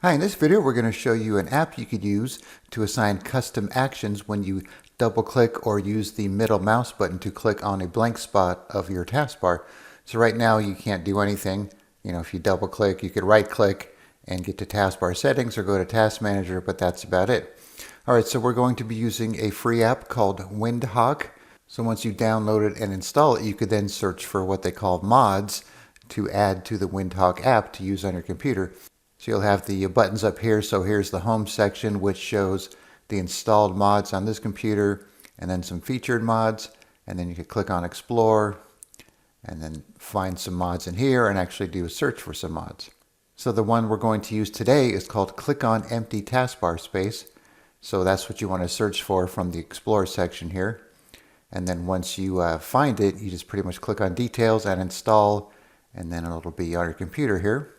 Hi, in this video we're going to show you an app you could use to assign custom actions when you double click or use the middle mouse button to click on a blank spot of your taskbar. So right now you can't do anything. If you double click, you could right click and get to taskbar settings or go to task manager, but that's about it. Alright, so we're going to be using a free app called Windhawk. So once you download it and install it, you could then search for what they call mods to add to the Windhawk app to use on your computer. So you'll have the buttons up here. So here's the home section, which shows the installed mods on this computer, and then some featured mods. And then you could click on Explore and then find some mods in here and actually do a search for some mods. So the one we're going to use today is called Click on Empty Taskbar Space. So that's what you want to search for from the Explore section here. And then once you find it, you just pretty much click on Details and Install, and then it'll be on your computer here.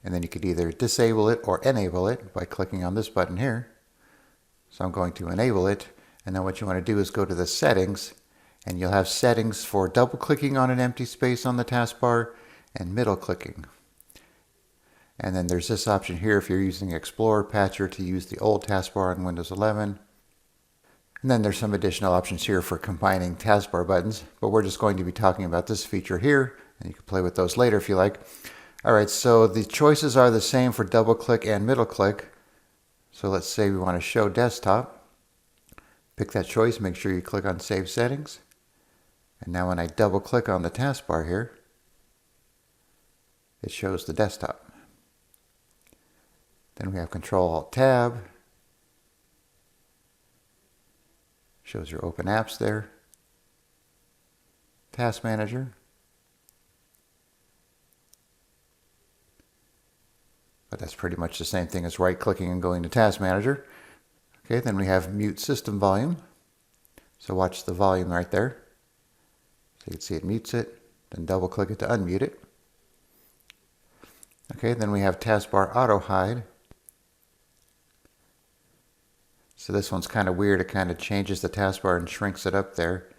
And then you could either disable it or enable it by clicking on this button here. So I'm going to enable it. And then what you want to do is go to the settings, and you'll have settings for double clicking on an empty space on the taskbar and middle clicking. And then there's this option here if you're using Explorer Patcher to use the old taskbar on Windows 11. And then there's some additional options here for combining taskbar buttons, but we're just going to be talking about this feature here, and you can play with those later if you like. Alright, so the choices are the same for double click and middle click. So let's say we want to show desktop. Pick that choice, make sure you click on Save Settings. And now when I double click on the taskbar here, it shows the desktop. Then we have Control-Alt-Tab. Shows your open apps there. Task Manager. But that's pretty much the same thing as right-clicking and going to Task Manager. Okay, then we have Mute System Volume. So watch the volume right there. So you can see it mutes it. Then double-click it to unmute it. Okay, then we have Taskbar Auto Hide. So this one's kind of weird. It kind of changes the taskbar and shrinks it up there.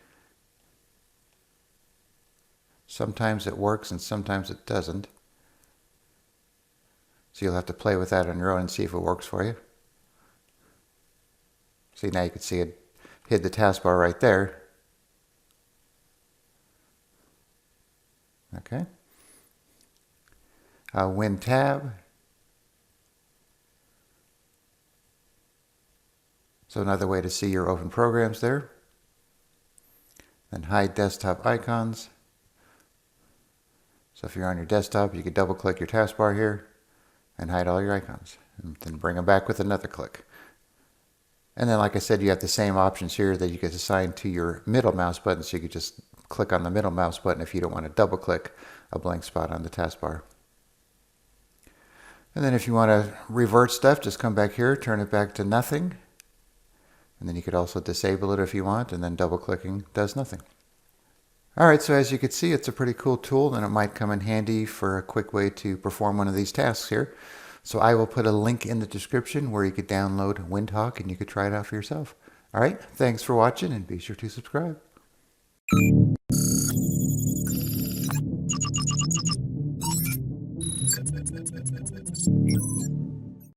Sometimes it works and sometimes it doesn't. So you'll have to play with that on your own and see if it works for you. See, now you can see it hid the taskbar right there. Okay. Win tab. So another way to see your open programs there. Then hide desktop icons. So if you're on your desktop, you could double click your taskbar here and hide all your icons, and then bring them back with another click. And then, like I said, you have the same options here that you could assign to your middle mouse button, so you could just click on the middle mouse button if you don't want to double click a blank spot on the taskbar. And then if you want to revert stuff, just come back here, turn it back to nothing, and then you could also disable it if you want, and then double clicking does nothing. Alright, so as you can see, it's a pretty cool tool, and it might come in handy for a quick way to perform one of these tasks here. So I will put a link in the description where you could download Windhawk and you could try it out for yourself. Alright, thanks for watching, and be sure to subscribe.